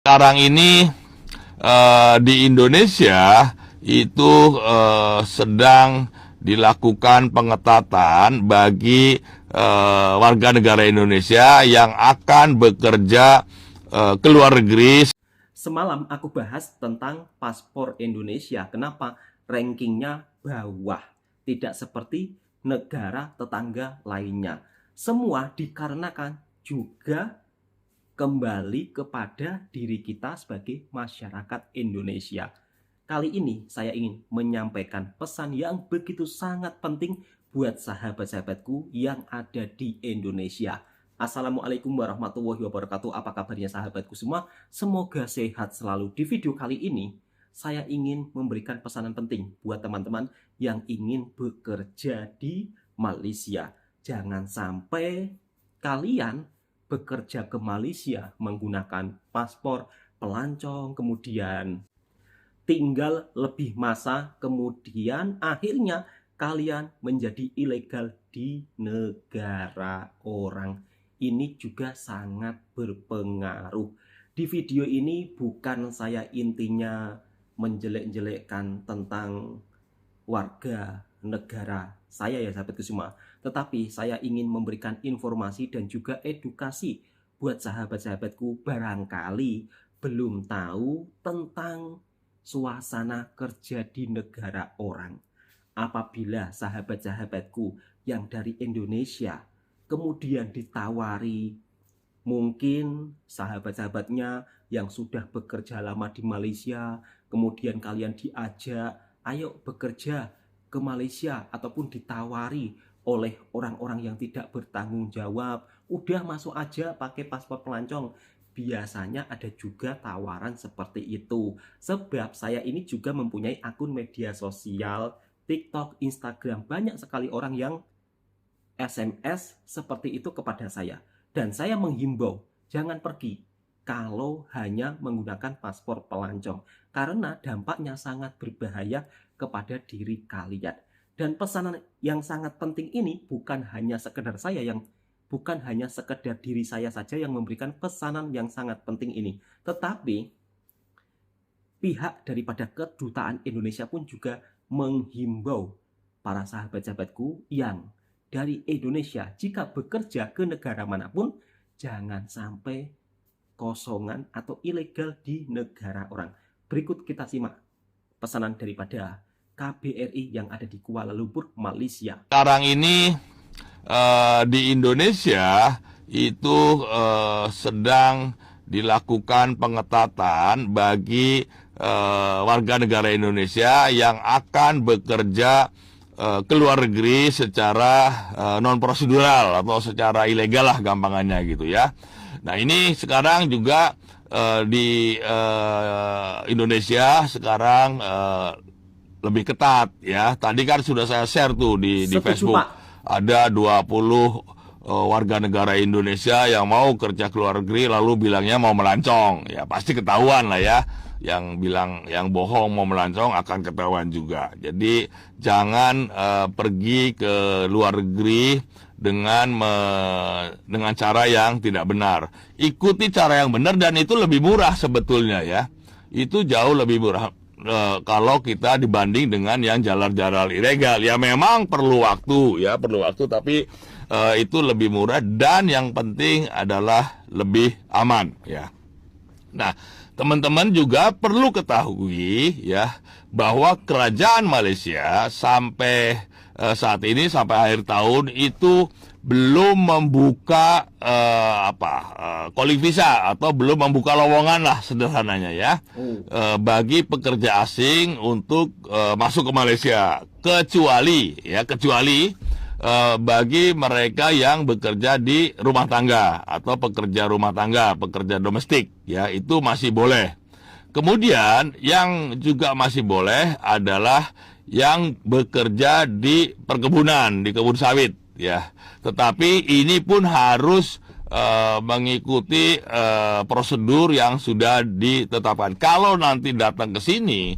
Sekarang ini di Indonesia itu sedang dilakukan pengetatan bagi warga negara Indonesia yang akan bekerja ke luar negeri. Semalam aku bahas tentang paspor Indonesia. Kenapa rankingnya bawah? Tidak seperti negara tetangga lainnya. Semua dikarenakan juga kembali kepada diri kita sebagai masyarakat Indonesia. Kali ini saya ingin menyampaikan pesan yang begitu sangat penting buat sahabat-sahabatku yang ada di Indonesia. Assalamualaikum warahmatullahi wabarakatuh. Apa kabarnya sahabatku semua? Semoga sehat selalu. Di video kali ini saya ingin memberikan pesanan penting buat teman-teman yang ingin bekerja di Malaysia. Jangan sampai kalian bekerja ke Malaysia menggunakan paspor pelancong, kemudian tinggal lebih masa, kemudian akhirnya kalian menjadi ilegal di negara orang. Ini juga sangat berpengaruh. Di video ini bukan saya intinya menjelek-jelekkan tentang warga negara saya ya sahabatku semua, tetapi saya ingin memberikan informasi dan juga edukasi buat sahabat-sahabatku barangkali belum tahu tentang suasana kerja di negara orang. Apabila sahabat-sahabatku yang dari Indonesia kemudian ditawari, mungkin sahabat-sahabatnya yang sudah bekerja lama di Malaysia, kemudian kalian diajak, ayo bekerja ke Malaysia, ataupun ditawari oleh orang-orang yang tidak bertanggung jawab, udah masuk aja pakai paspor pelancong. Biasanya ada juga tawaran seperti itu. Sebab saya ini juga mempunyai akun media sosial, TikTok, Instagram. Banyak sekali orang yang SMS seperti itu kepada saya. Dan saya menghimbau, jangan pergi kalau hanya menggunakan paspor pelancong. Karena dampaknya sangat berbahaya kepada diri kalian. Dan pesanan yang sangat penting ini bukan hanya sekedar diri saya saja yang memberikan pesanan yang sangat penting ini, tetapi pihak daripada kedutaan Indonesia pun juga menghimbau para sahabat-sahabatku yang dari Indonesia jika bekerja ke negara manapun jangan sampai kosongan atau ilegal di negara orang. Berikut kita simak pesanan daripada KBRI yang ada di Kuala Lumpur, Malaysia. Sekarang ini di Indonesia itu sedang dilakukan pengetatan bagi warga negara Indonesia yang akan bekerja ke luar negeri secara non prosedural atau secara ilegal lah gampangannya gitu ya. Nah ini sekarang juga di Indonesia sekarang lebih ketat ya. Tadi kan sudah saya share tuh di Facebook. Pak. Ada 20 warga negara Indonesia yang mau kerja ke luar negeri lalu bilangnya mau melancong. Ya pasti ketahuan lah ya. Yang bilang yang bohong mau melancong akan ketahuan juga. Jadi jangan pergi ke luar negeri dengan cara yang tidak benar. Ikuti cara yang benar dan itu lebih murah sebetulnya ya. Itu jauh lebih murah kalau kita dibanding dengan yang jalan-jalan ilegal. Ya memang perlu waktu tapi itu lebih murah dan yang penting adalah lebih aman ya. Nah, teman-teman juga perlu ketahui ya bahwa kerajaan Malaysia sampai saat ini sampai akhir tahun itu belum membuka calling visa atau belum membuka lowongan lah sederhananya ya bagi pekerja asing untuk masuk ke Malaysia kecuali bagi mereka yang bekerja di rumah tangga atau pekerja rumah tangga, pekerja domestik ya itu masih boleh. Kemudian yang juga masih boleh adalah yang bekerja di perkebunan, di kebun sawit ya. Tetapi ini pun harus mengikuti prosedur yang sudah ditetapkan. Kalau nanti datang ke sini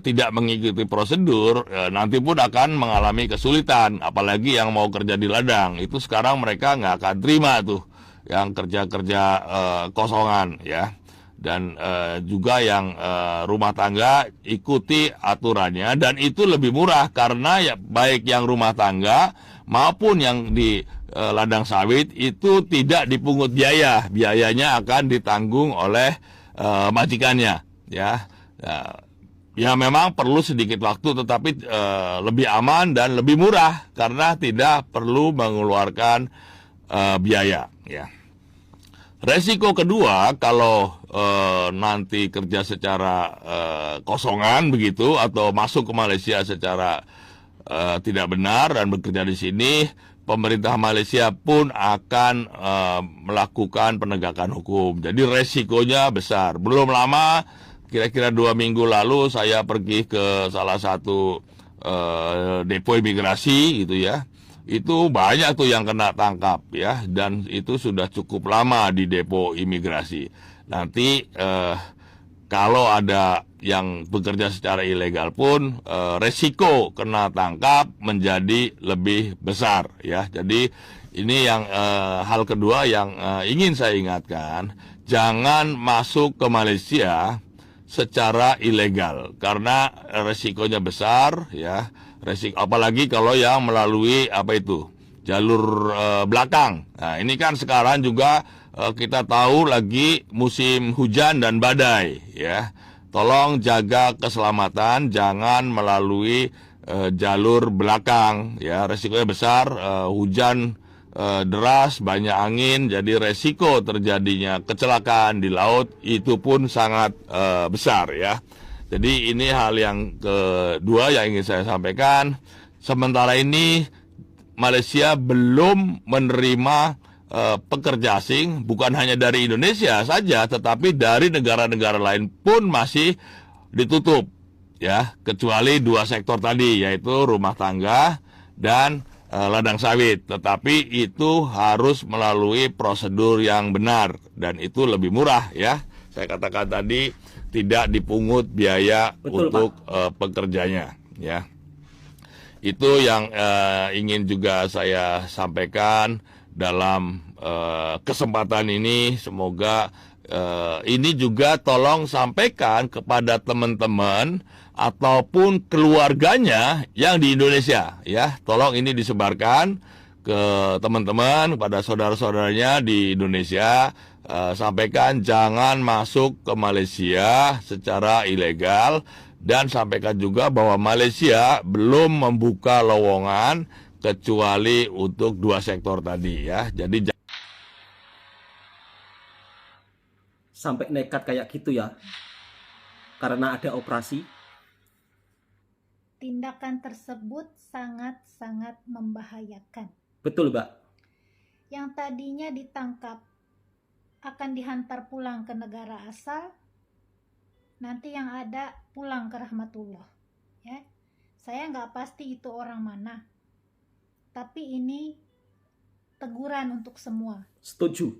tidak mengikuti prosedur, nanti pun akan mengalami kesulitan. Apalagi yang mau kerja di ladang, itu sekarang mereka nggak akan terima tuh yang kerja-kerja kosongan ya. dan juga yang rumah tangga ikuti aturannya, dan itu lebih murah karena ya baik yang rumah tangga maupun yang di ladang sawit itu tidak dipungut biayanya akan ditanggung oleh majikannya ya. Ya memang perlu sedikit waktu, tetapi lebih aman dan lebih murah karena tidak perlu mengeluarkan biaya ya. Resiko kedua, kalau nanti kerja secara kosongan begitu atau masuk ke Malaysia secara tidak benar dan bekerja di sini, pemerintah Malaysia pun akan melakukan penegakan hukum. Jadi resikonya besar. Belum lama, kira-kira 2 minggu lalu saya pergi ke salah satu depo imigrasi gitu ya. Itu banyak tuh yang kena tangkap ya, dan itu sudah cukup lama di depo imigrasi. Nanti kalau ada yang bekerja secara ilegal pun resiko kena tangkap menjadi lebih besar ya. Jadi ini yang hal kedua yang ingin saya ingatkan, jangan masuk ke Malaysia secara ilegal karena resikonya besar ya. Apalagi kalau yang melalui jalur belakang. Nah, ini kan sekarang juga kita tahu lagi musim hujan dan badai ya. Tolong jaga keselamatan, jangan melalui jalur belakang ya. Resikonya besar, hujan deras, banyak angin, jadi resiko terjadinya kecelakaan di laut itu pun sangat besar ya. Jadi ini hal yang kedua yang ingin saya sampaikan. Sementara ini Malaysia belum menerima pekerja asing, bukan hanya dari Indonesia saja, tetapi dari negara-negara lain pun masih ditutup ya, kecuali 2 sektor tadi, yaitu rumah tangga dan ladang sawit. Tetapi itu harus melalui prosedur yang benar dan itu lebih murah ya. Saya katakan tadi, tidak dipungut biaya. Betul, untuk pekerjanya ya. Itu yang ingin juga saya sampaikan dalam kesempatan ini. Semoga ini juga tolong sampaikan kepada teman-teman ataupun keluarganya yang di Indonesia ya. Tolong ini disebarkan ke teman-teman, kepada saudara-saudaranya di Indonesia. Sampaikan jangan masuk ke Malaysia secara ilegal, dan sampaikan juga bahwa Malaysia belum membuka lowongan kecuali untuk 2 sektor tadi ya. Jadi sampai nekat kayak gitu ya, karena ada operasi. Tindakan tersebut sangat-sangat membahayakan. Betul, Mbak. Yang tadinya ditangkap akan dihantar pulang ke negara asal, nanti yang ada pulang ke rahmatullah ya. Saya nggak pasti itu orang mana, tapi ini teguran untuk semua. Setuju.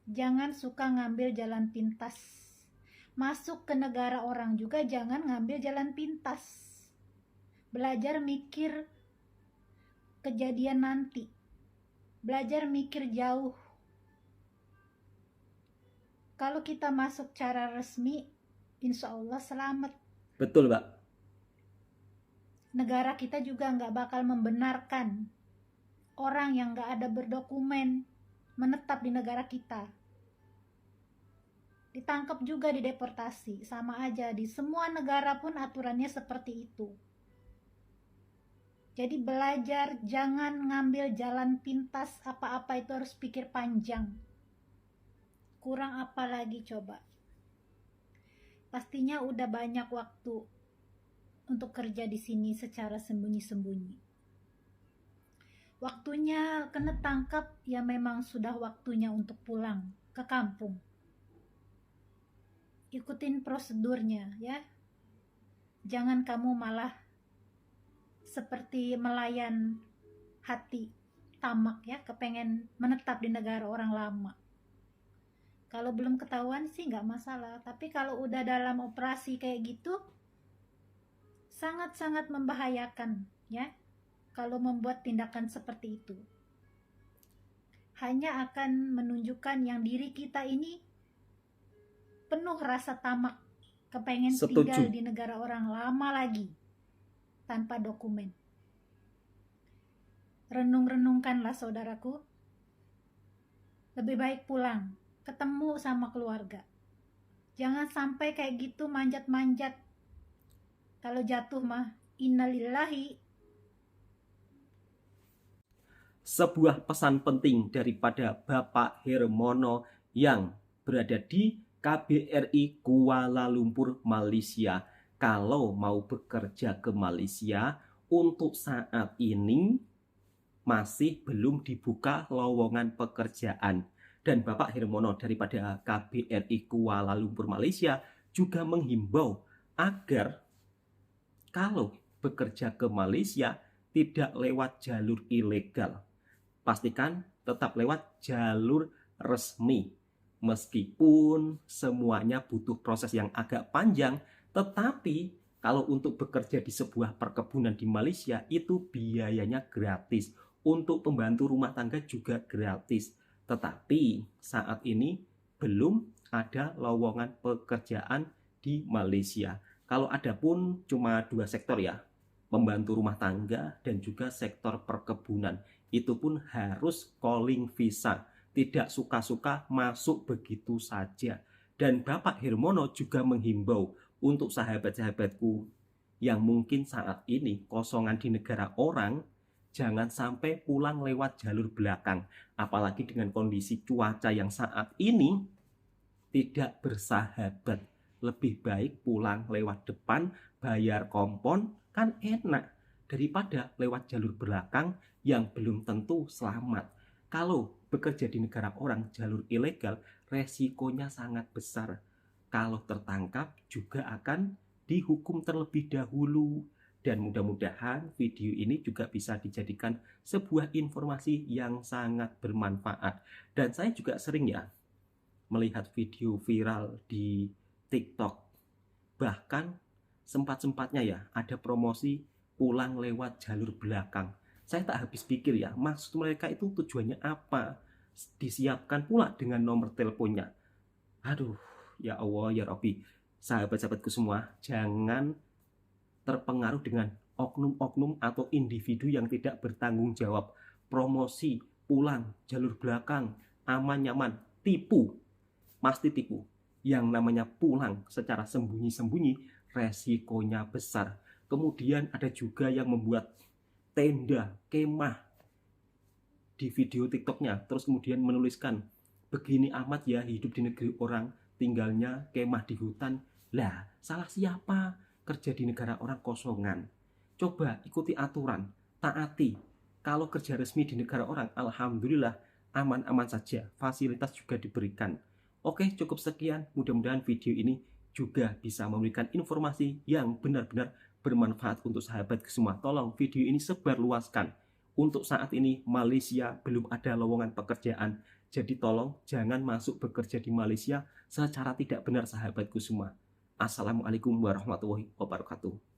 Jangan suka ngambil jalan pintas. Masuk ke negara orang juga jangan ngambil jalan pintas. Belajar mikir kejadian nanti. Belajar mikir jauh. Kalau kita masuk cara resmi, insya Allah selamat. Betul, Mbak. Negara kita juga nggak bakal membenarkan orang yang nggak ada berdokumen menetap di negara kita. Ditangkap juga, dideportasi, sama aja. Di semua negara pun aturannya seperti itu. Jadi belajar, jangan ngambil jalan pintas, apa-apa itu harus pikir panjang. Kurang apa lagi coba? Pastinya udah banyak waktu untuk kerja di sini secara sembunyi-sembunyi. Waktunya kena tangkap, ya memang sudah waktunya untuk pulang ke kampung. Ikutin prosedurnya ya. Jangan kamu malah seperti melayan hati tamak ya, kepengen menetap di negara orang lama. Kalau belum ketahuan sih nggak masalah, tapi kalau udah dalam operasi kayak gitu sangat-sangat membahayakan ya. Kalau membuat tindakan seperti itu, hanya akan menunjukkan yang diri kita ini penuh rasa tamak, kepengen Setuju. tinggal di negara orang lama lagi tanpa dokumen. Renung-renungkanlah saudaraku, lebih baik pulang, ketemu sama keluarga. Jangan sampai kayak gitu manjat-manjat. Kalau jatuh mah innalillahi. Sebuah pesan penting daripada Bapak Hermono yang berada di KBRI Kuala Lumpur, Malaysia. Kalau mau bekerja ke Malaysia, untuk saat ini masih belum dibuka lowongan pekerjaan. Dan Bapak Hermono daripada KBRI Kuala Lumpur, Malaysia juga menghimbau agar kalau bekerja ke Malaysia tidak lewat jalur ilegal. Pastikan tetap lewat jalur resmi. Meskipun semuanya butuh proses yang agak panjang, tetapi kalau untuk bekerja di sebuah perkebunan di Malaysia itu biayanya gratis. Untuk pembantu rumah tangga juga gratis. Tetapi saat ini belum ada lowongan pekerjaan di Malaysia. Kalau ada pun cuma 2 sektor ya, pembantu rumah tangga dan juga sektor perkebunan. Itu pun harus calling visa, tidak suka-suka masuk begitu saja. Dan Bapak Hermono juga menghimbau untuk sahabat-sahabatku yang mungkin saat ini kosongan di negara orang, jangan sampai pulang lewat jalur belakang. Apalagi dengan kondisi cuaca yang saat ini tidak bersahabat. Lebih baik pulang lewat depan, bayar kompon, kan enak. Daripada lewat jalur belakang yang belum tentu selamat. Kalau bekerja di negara orang jalur ilegal, resikonya sangat besar. Kalau tertangkap juga akan dihukum terlebih dahulu. Dan mudah-mudahan video ini juga bisa dijadikan sebuah informasi yang sangat bermanfaat. Dan saya juga sering ya melihat video viral di TikTok. Bahkan sempat-sempatnya ya ada promosi pulang lewat jalur belakang. Saya tak habis pikir ya, maksud mereka itu tujuannya apa? Disiapkan pula dengan nomor teleponnya. Aduh, ya Allah, ya Rabbi. Sahabat-sahabatku semua, jangan terpengaruh dengan oknum-oknum atau individu yang tidak bertanggung jawab. Promosi, pulang, jalur belakang, aman-nyaman, tipu. Pasti tipu. Yang namanya pulang secara sembunyi-sembunyi, resikonya besar. Kemudian ada juga yang membuat tenda, kemah di video TikToknya, terus kemudian menuliskan, begini amat ya hidup di negeri orang, tinggalnya kemah di hutan. Lah, salah siapa? Kerja di negara orang kosongan. Coba ikuti aturan, taati. Kalau kerja resmi di negara orang, alhamdulillah aman-aman saja, fasilitas juga diberikan. Oke, cukup sekian. Mudah-mudahan video ini juga bisa memberikan informasi yang benar-benar bermanfaat untuk sahabat semua. Tolong video ini sebarluaskan. Untuk saat ini Malaysia belum ada lowongan pekerjaan. Jadi tolong jangan masuk bekerja di Malaysia secara tidak benar sahabatku semua. Assalamualaikum warahmatullahi wabarakatuh.